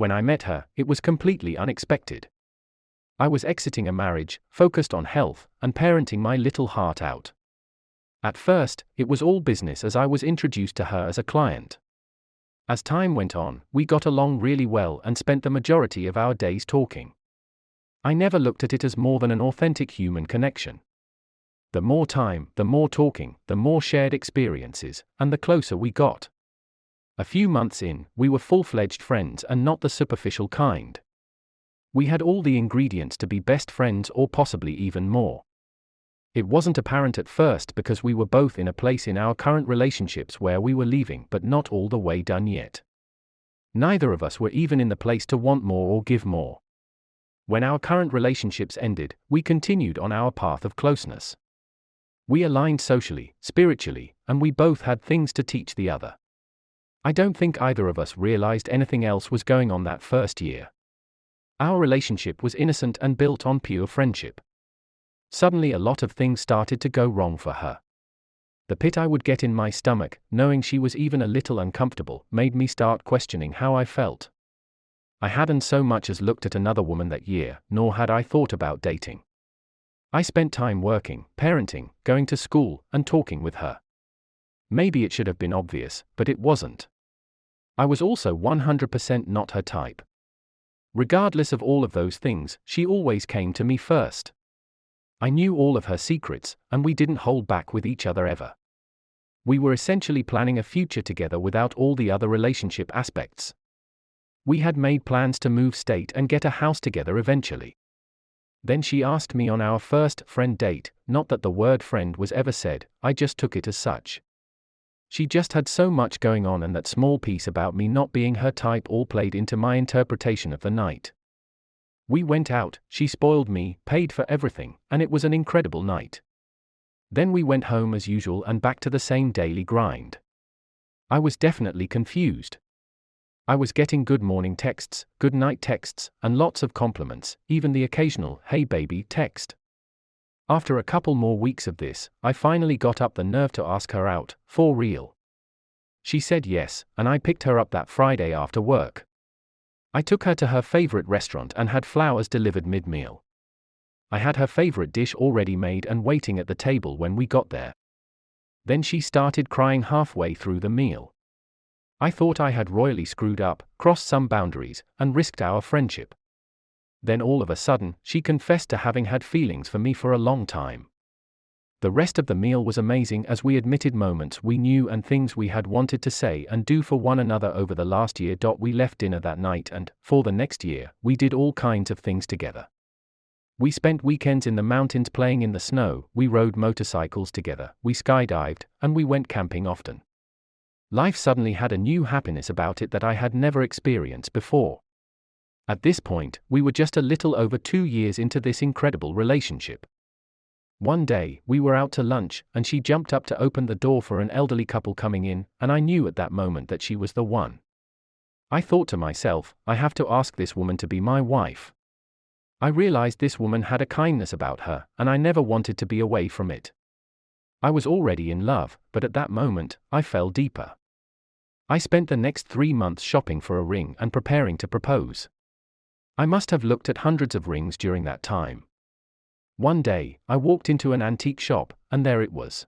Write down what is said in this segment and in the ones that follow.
When I met her, it was completely unexpected. I was exiting a marriage, focused on health, and parenting my little heart out. At first, it was all business as I was introduced to her as a client. As time went on, we got along really well and spent the majority of our days talking. I never looked at it as more than an authentic human connection. The more time, the more talking, the more shared experiences, and the closer we got. A few months in, we were full-fledged friends and not the superficial kind. We had all the ingredients to be best friends or possibly even more. It wasn't apparent at first because we were both in a place in our current relationships where we were leaving but not all the way done yet. Neither of us were even in the place to want more or give more. When our current relationships ended, we continued on our path of closeness. We aligned socially, spiritually, and we both had things to teach the other. I don't think either of us realized anything else was going on that first year. Our relationship was innocent and built on pure friendship. Suddenly a lot of things started to go wrong for her. The pit I would get in my stomach, knowing she was even a little uncomfortable, made me start questioning how I felt. I hadn't so much as looked at another woman that year, nor had I thought about dating. I spent time working, parenting, going to school, and talking with her. Maybe it should have been obvious, but it wasn't. I was also 100% not her type. Regardless of all of those things, she always came to me first. I knew all of her secrets, and we didn't hold back with each other ever. We were essentially planning a future together without all the other relationship aspects. We had made plans to move state and get a house together eventually. Then she asked me on our first friend date, not that the word friend was ever said, I just took it as such. She just had so much going on and that small piece about me not being her type all played into my interpretation of the night. We went out, she spoiled me, paid for everything, and it was an incredible night. Then we went home as usual and back to the same daily grind. I was definitely confused. I was getting good morning texts, good night texts, and lots of compliments, even the occasional, hey baby text. After a couple more weeks of this, I finally got up the nerve to ask her out, for real. She said yes, and I picked her up that Friday after work. I took her to her favorite restaurant and had flowers delivered mid-meal. I had her favorite dish already made and waiting at the table when we got there. Then she started crying halfway through the meal. I thought I had royally screwed up, crossed some boundaries, and risked our friendship. Then all of a sudden, she confessed to having had feelings for me for a long time. The rest of the meal was amazing as we admitted moments we knew and things we had wanted to say and do for one another over the last year. We left dinner that night and, for the next year, we did all kinds of things together. We spent weekends in the mountains playing in the snow, we rode motorcycles together, we skydived, and we went camping often. Life suddenly had a new happiness about it that I had never experienced before. At this point, we were just a little over 2 years into this incredible relationship. One day, we were out to lunch, and she jumped up to open the door for an elderly couple coming in, and I knew at that moment that she was the one. I thought to myself, I have to ask this woman to be my wife. I realized this woman had a kindness about her, and I never wanted to be away from it. I was already in love, but at that moment, I fell deeper. I spent the next 3 months shopping for a ring and preparing to propose. I must have looked at hundreds of rings during that time. One day, I walked into an antique shop, and there it was.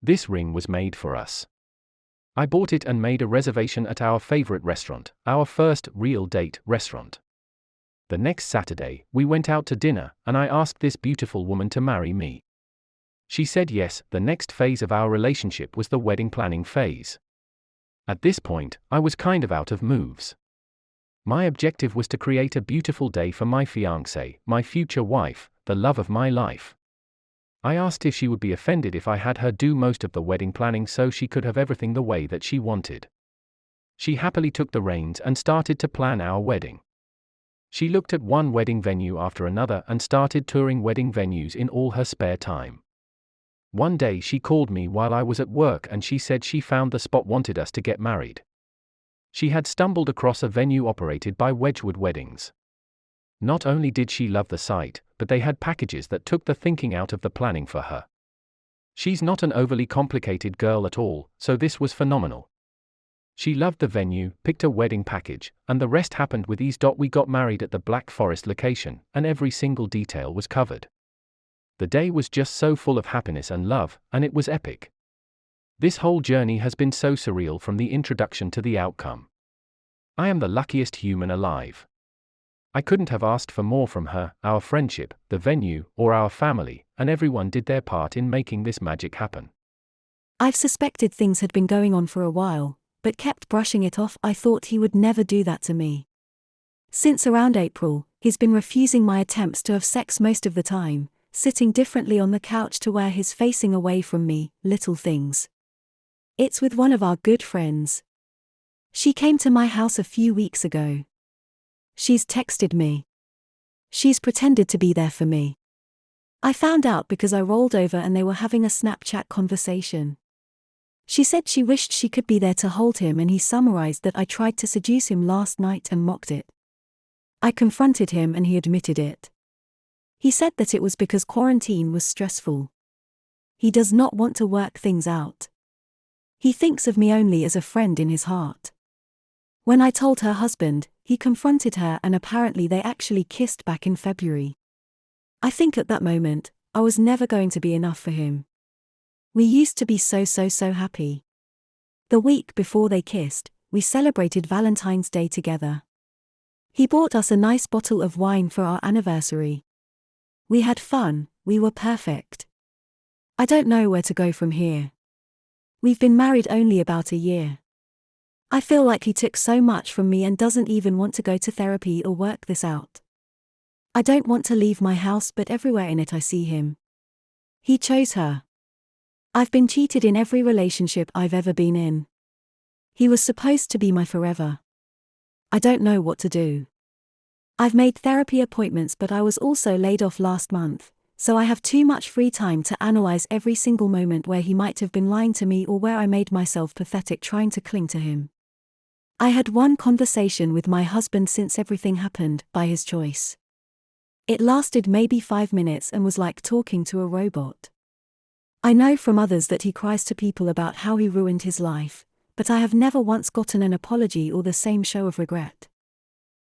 This ring was made for us. I bought it and made a reservation at our favorite restaurant, our first real date restaurant. The next Saturday, we went out to dinner, and I asked this beautiful woman to marry me. She said yes. The next phase of our relationship was the wedding planning phase. At this point, I was kind of out of moves. My objective was to create a beautiful day for my fiancée, my future wife, the love of my life. I asked if she would be offended if I had her do most of the wedding planning so she could have everything the way that she wanted. She happily took the reins and started to plan our wedding. She looked at one wedding venue after another and started touring wedding venues in all her spare time. One day she called me while I was at work and she said she found the spot wanted us to get married. She had stumbled across a venue operated by Wedgwood Weddings. Not only did she love the site, but they had packages that took the thinking out of the planning for her. She's not an overly complicated girl at all, so this was phenomenal. She loved the venue, picked a wedding package, and the rest happened with ease. We got married at the Black Forest location, and every single detail was covered. The day was just so full of happiness and love, and it was epic. This whole journey has been so surreal from the introduction to the outcome. I am the luckiest human alive. I couldn't have asked for more from her, our friendship, the venue, or our family, and everyone did their part in making this magic happen. I've suspected things had been going on for a while, but kept brushing it off. I thought he would never do that to me. Since around April, he's been refusing my attempts to have sex most of the time, sitting differently on the couch to where he's facing away from me, little things. It's with one of our good friends. She came to my house a few weeks ago. She's texted me. She's pretended to be there for me. I found out because I rolled over and they were having a Snapchat conversation. She said she wished she could be there to hold him, and he summarized that I tried to seduce him last night and mocked it. I confronted him and he admitted it. He said that it was because quarantine was stressful. He does not want to work things out. He thinks of me only as a friend in his heart. When I told her husband, he confronted her and apparently they actually kissed back in February. I think at that moment, I was never going to be enough for him. We used to be so happy. The week before they kissed, we celebrated Valentine's Day together. He bought us a nice bottle of wine for our anniversary. We had fun, we were perfect. I don't know where to go from here. We've been married only about a year. I feel like he took so much from me and doesn't even want to go to therapy or work this out. I don't want to leave my house, but everywhere in it I see him. He chose her. I've been cheated in every relationship I've ever been in. He was supposed to be my forever. I don't know what to do. I've made therapy appointments, but I was also laid off last month, so I have too much free time to analyze every single moment where he might have been lying to me or where I made myself pathetic trying to cling to him. I had one conversation with my husband since everything happened, by his choice. It lasted maybe 5 minutes and was like talking to a robot. I know from others that he cries to people about how he ruined his life, but I have never once gotten an apology or the same show of regret.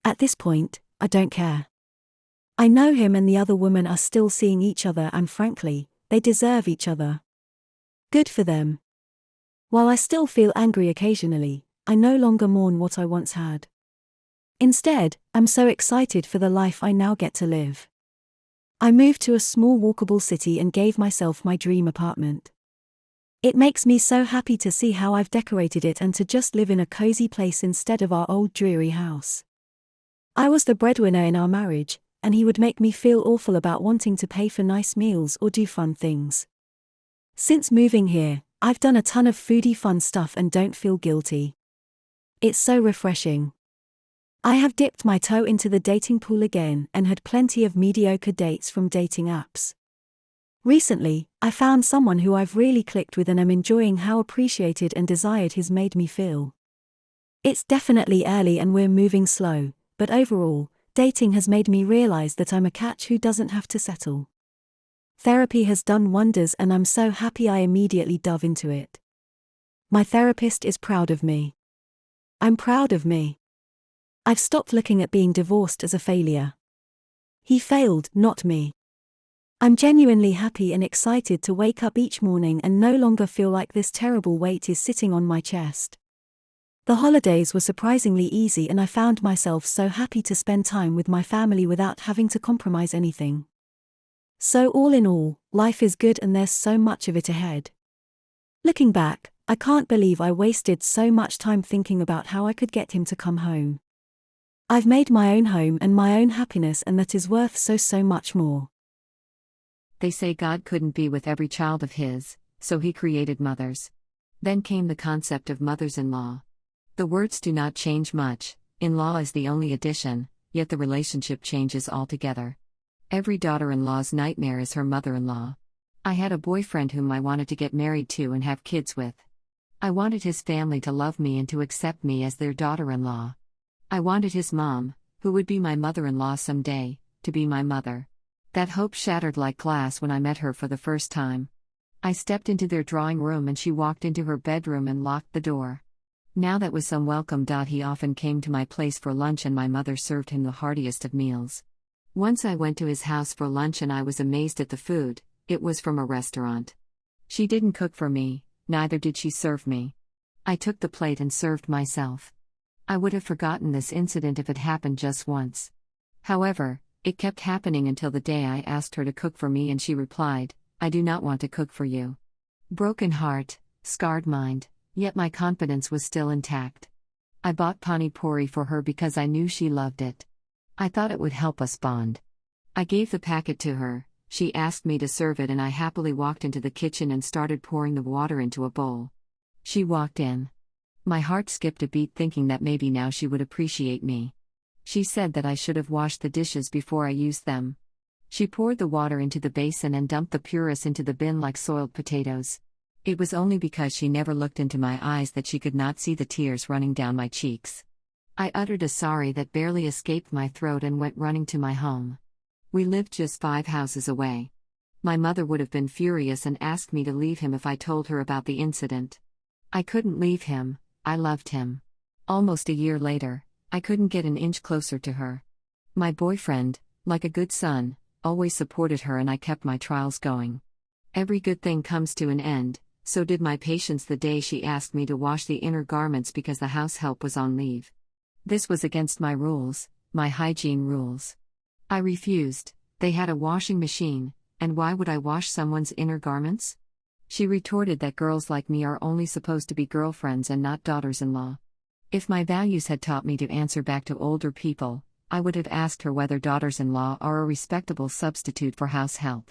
At this point, I don't care. I know him and the other woman are still seeing each other, and frankly, they deserve each other. Good for them. While I still feel angry occasionally, I no longer mourn what I once had. Instead, I'm so excited for the life I now get to live. I moved to a small walkable city and gave myself my dream apartment. It makes me so happy to see how I've decorated it and to just live in a cozy place instead of our old dreary house. I was the breadwinner in our marriage, and he would make me feel awful about wanting to pay for nice meals or do fun things. Since moving here, I've done a ton of foodie fun stuff and don't feel guilty. It's so refreshing. I have dipped my toe into the dating pool again and had plenty of mediocre dates from dating apps. Recently, I found someone who I've really clicked with and am enjoying how appreciated and desired he's made me feel. It's definitely early and we're moving slow, but overall, dating has made me realize that I'm a catch who doesn't have to settle. Therapy has done wonders and I'm so happy I immediately dove into it. My therapist is proud of me. I'm proud of me. I've stopped looking at being divorced as a failure. He failed, not me. I'm genuinely happy and excited to wake up each morning and no longer feel like this terrible weight is sitting on my chest. The holidays were surprisingly easy and I found myself so happy to spend time with my family without having to compromise anything. So all in all, life is good and there's so much of it ahead. Looking back, I can't believe I wasted so much time thinking about how I could get him to come home. I've made my own home and my own happiness, and that is worth so much more. They say God couldn't be with every child of his, so he created mothers. Then came the concept of mothers-in-law. The words do not change much, in-law is the only addition, yet the relationship changes altogether. Every daughter-in-law's nightmare is her mother-in-law. I had a boyfriend whom I wanted to get married to and have kids with. I wanted his family to love me and to accept me as their daughter-in-law. I wanted his mom, who would be my mother-in-law someday, to be my mother. That hope shattered like glass when I met her for the first time. I stepped into their drawing room and she walked into her bedroom and locked the door. Now that was some welcome. He often came to my place for lunch and my mother served him the heartiest of meals. Once I went to his house for lunch and I was amazed at the food. It was from a restaurant. She didn't cook for me, neither did she serve me. I took the plate and served myself. I would have forgotten this incident if it happened just once. However, it kept happening until the day I asked her to cook for me and she replied, "I do not want to cook for you." Broken heart, scarred mind, yet my confidence was still intact. I bought pani puri for her because I knew she loved it. I thought it would help us bond. I gave the packet to her, she asked me to serve it and I happily walked into the kitchen and started pouring the water into a bowl. She walked in. My heart skipped a beat thinking that maybe now she would appreciate me. She said that I should have washed the dishes before I used them. She poured the water into the basin and dumped the puris into the bin like soiled potatoes. It was only because she never looked into my eyes that she could not see the tears running down my cheeks. I uttered a sorry that barely escaped my throat and went running to my home. We lived just 5 houses away. My mother would have been furious and asked me to leave him if I told her about the incident. I couldn't leave him, I loved him. Almost a year later, I couldn't get an inch closer to her. My boyfriend, like a good son, always supported her and I kept my trials going. Every good thing comes to an end, so did my patience the day she asked me to wash the inner garments because the house help was on leave. This was against my rules, my hygiene rules. I refused. They had a washing machine, and why would I wash someone's inner garments? She retorted that girls like me are only supposed to be girlfriends and not daughters-in-law. If my values had taught me to answer back to older people, I would have asked her whether daughters-in-law are a respectable substitute for house help.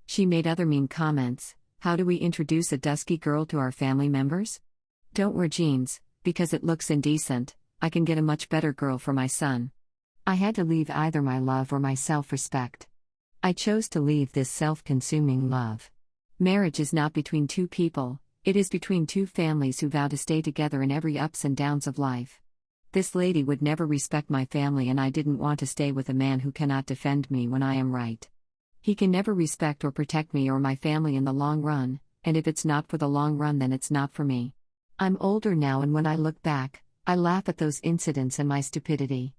She made other mean comments. How do we introduce a dusky girl to our family members? Don't wear jeans, because it looks indecent. I can get a much better girl for my son. I had to leave either my love or my self-respect. I chose to leave this self-consuming love. Marriage is not between 2 people, it is between 2 families who vow to stay together in every ups and downs of life. This lady would never respect my family and I didn't want to stay with a man who cannot defend me when I am right. He can never respect or protect me or my family in the long run, and if it's not for the long run then it's not for me. I'm older now and when I look back, I laugh at those incidents and my stupidity.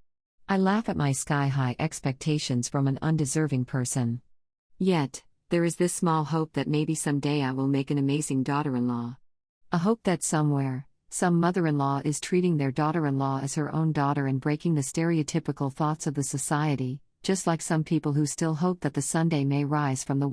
I laugh at my sky-high expectations from an undeserving person. Yet, there is this small hope that maybe someday I will make an amazing daughter-in-law. A hope that somewhere, some mother-in-law is treating their daughter-in-law as her own daughter and breaking the stereotypical thoughts of the society, just like some people who still hope that the Sunday may rise from the